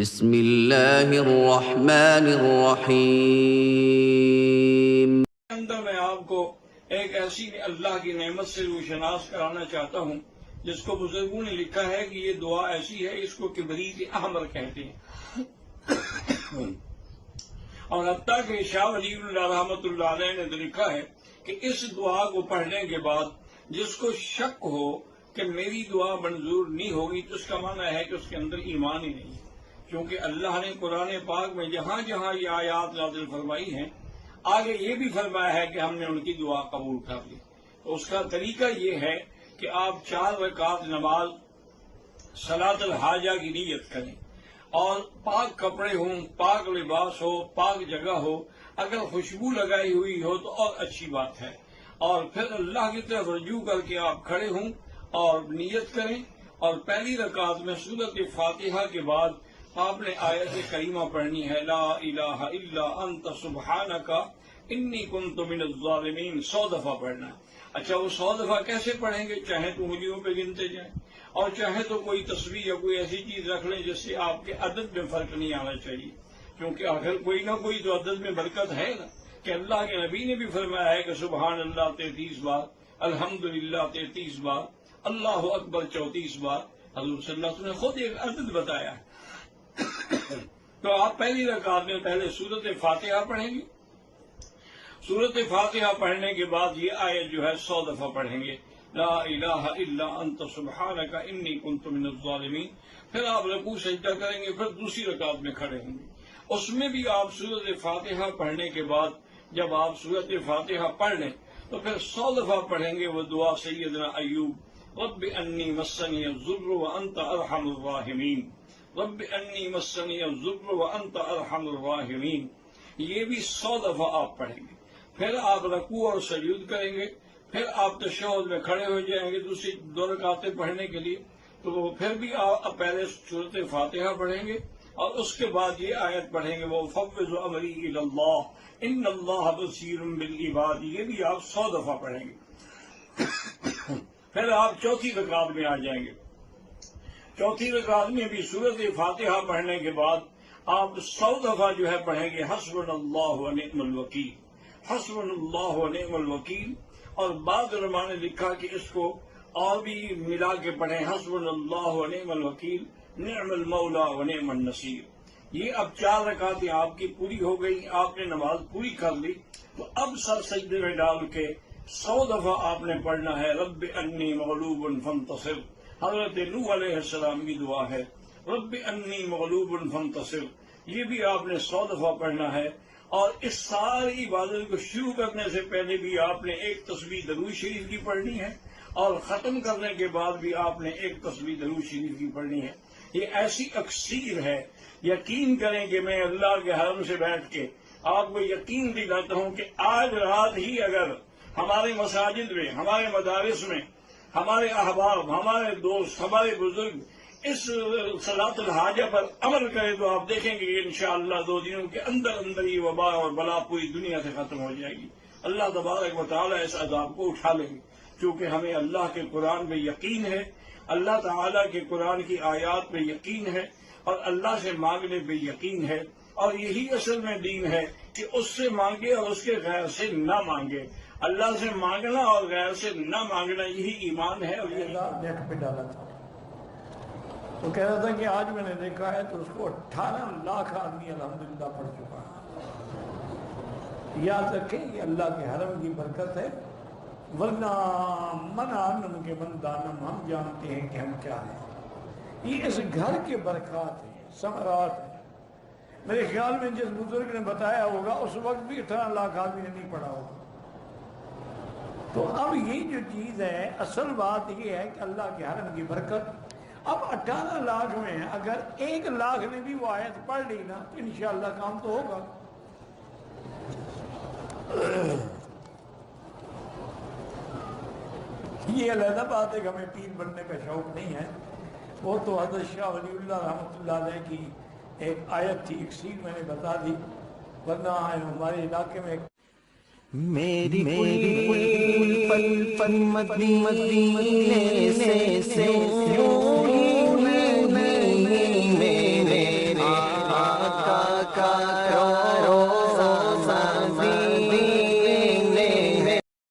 بسم اللہ الرحمن الرحیم۔ اندر میں آپ کو ایک ایسی اللہ کی نعمت سے روشناس کرانا چاہتا ہوں جس کو بزرگوں نے لکھا ہے کہ یہ دعا ایسی ہے، اس کو کبریت احمر کہتے ہیں۔ اور حتیٰ کہ شاہ ولی اللہ رحمۃ اللہ علیہ نے لکھا ہے کہ اس دعا کو پڑھنے کے بعد جس کو شک ہو کہ میری دعا منظور نہیں ہوگی تو اس کا معنی ہے کہ اس کے اندر ایمان ہی نہیں ہے، کیونکہ اللہ نے قرآن پاک میں جہاں جہاں یہ آیات نازل فرمائی ہیں آگے یہ بھی فرمایا ہے کہ ہم نے ان کی دعا قبول کر لی۔ تو اس کا طریقہ یہ ہے کہ آپ 4 رکعت نماز صلاۃ الحاجہ کی نیت کریں، اور پاک کپڑے ہوں، پاک لباس ہو، پاک جگہ ہو، اگر خوشبو لگائی ہوئی ہو تو اور اچھی بات ہے، اور پھر اللہ کی طرف رجوع کر کے آپ کھڑے ہوں اور نیت کریں، اور پہلی رکعت میں سورۃ فاتحہ کے بعد آپ نے آیت کریمہ پڑھنی ہے، لا الہ الا انت سبحانک انی کنت من الظالمین، 100 دفعہ پڑھنا ہے۔ اچھا، وہ 100 دفعہ کیسے پڑھیں گے؟ چاہے تو انگلیوں پہ گنتے جائیں، اور چاہے تو کوئی تصویر یا کوئی ایسی چیز رکھ لیں جس سے آپ کے عدد میں فرق نہیں آنا چاہیے، کیونکہ آخر کوئی نہ کوئی تو عدد میں برکت ہے نا، کہ اللہ کے نبی نے بھی فرمایا ہے کہ سبحان اللہ 33 بار، الحمدللہ 33 بار، اللہ اکبر 34 بار، حضور صلی اللہ علیہ وسلم نے خود ایک عدد بتایا ہے۔ تو آپ پہلی رکعت میں پہلے سورۃ فاتحہ پڑھیں گے، سورۃ فاتحہ پڑھنے کے بعد یہ آیت جو ہے 100 دفعہ پڑھیں گے، لا الہ الا انت سبحانک انی کنت من الظالمین۔ پھر آپ رکوع سجدہ کریں گے، پھر دوسری رکعت میں کھڑے ہوں گے، اس میں بھی آپ سورۃ فاتحہ پڑھنے کے بعد جب آپ سورۃ فاتحہ پڑھ لیں تو پھر 100 دفعہ پڑھیں گے وہ دعا سیدنا ایوب، رب انی مسنی الضر وانت ارحم الراحمین، رب انی مسنی الضر وانت ارحم الراحمین، یہ بھی 100 دفعہ آپ پڑھیں گے۔ پھر آپ رکوع اور سجود کریں گے، پھر آپ تشہد میں کھڑے ہو جائیں گے دوسری 2 رکعتیں پڑھنے کے لیے، تو پھر بھی آپ پہلے سورۃ فاتحہ پڑھیں گے اور اس کے بعد یہ آیت پڑھیں گے، وَأُفَوِّضُ أَمْرِي إِلَى اللَّهِ إِنَّ اللَّهَ بَصِيرٌ بِالْعِبَادِ، یہ بھی آپ 100 دفعہ پڑھیں گے۔ پھر آپ چوتھی رکعت میں آ جائیں گے، چوتھی رکعت میں بھی سورۃ فاتحہ پڑھنے کے بعد آپ 100 دفعہ جو ہے پڑھیں گے، حسبنا اللہ ونعم الوکیل، حسبنا اللہ ونعم الوکیل، اور بعض علماء نے لکھا کہ اس کو اور بھی ملا کے پڑھیں، حسبنا اللہ ونعم الوکیل نعم المولا ونعم النصیر۔ یہ اب 4 رکعتیں آپ کی پوری ہو گئی، آپ نے نماز پوری کر لی، تو اب سر سجدے میں ڈال کے 100 دفعہ آپ نے پڑھنا ہے، رب انی مغلوب فانتصر، حضرت نوح علیہ السلام کی دعا ہے، رب انی مغلوب فانتصر، یہ بھی آپ نے 100 دفعہ پڑھنا ہے۔ اور اس ساری عبادت کو شروع کرنے سے پہلے بھی آپ نے ایک تسبیح درود شریف کی پڑھنی ہے، اور ختم کرنے کے بعد بھی آپ نے ایک تسبیح درود شریف کی پڑھنی ہے۔ یہ ایسی اکثیر ہے، یقین کریں کہ میں اللہ کے حرم سے بیٹھ کے آپ کو یقین دلاتا ہوں کہ آج رات ہی اگر ہمارے مساجد میں، ہمارے مدارس میں ہمارے احباب، ہمارے دوست، ہمارے بزرگ اس صلاۃ الحاجہ پر عمل کرے تو آپ دیکھیں گے کہ انشاءاللہ 2 دنوں کے اندر اندر یہ وبا اور بلا پوری دنیا سے ختم ہو جائے گی۔ اللہ تبارک و تعالیٰ اس عذاب کو اٹھا لیں گے، کیونکہ ہمیں اللہ کے قرآن پہ یقین ہے، اللہ تعالیٰ کے قرآن کی آیات پہ یقین ہے، اور اللہ سے مانگنے پہ یقین ہے، اور یہی اصل میں دین ہے کہ اس سے مانگے اور اس کے غیر سے نہ مانگے۔ اللہ سے مانگنا اور غیر سے نہ مانگنا یہی ایمان ہے۔ اور یہ نیٹ پہ ڈالا تھا، وہ کہہ رہا تھا کہ آج میں نے دیکھا ہے تو اس کو 18 لاکھ آدمی الحمدللہ پڑھ چکا ہے۔ یاد رکھیں یہ اللہ کے حرم کی برکت ہے، ورنہ منعن کے من دانم، ہم جانتے ہیں کہ ہم کیا ہیں۔ یہ اس گھر کے برکات ہیں، ثمرات ہیں۔ میرے خیال میں جس بزرگ نے بتایا ہوگا اس وقت بھی 18 لاکھ آدمی نے نہیں پڑھا ہوگا۔ تو اب یہ جو چیز ہے، اصل بات یہ ہے کہ اللہ کے حرم کی برکت۔ اب 18 لاکھ میں اگر 1 لاکھ نے بھی وہ آیت پڑھ لی نا تو انشاءاللہ کام تو ہوگا۔ یہ علیحدہ بات ہے کہ ہمیں پیر بننے کا شوق نہیں ہے، وہ تو حضرت شاہ ولی اللہ رحمۃ اللہ علیہ کی ایک آیت تھی، ایک سین میں نے بتا دی، ورنہ ہمارے علاقے میں میری پل پل مدینے سے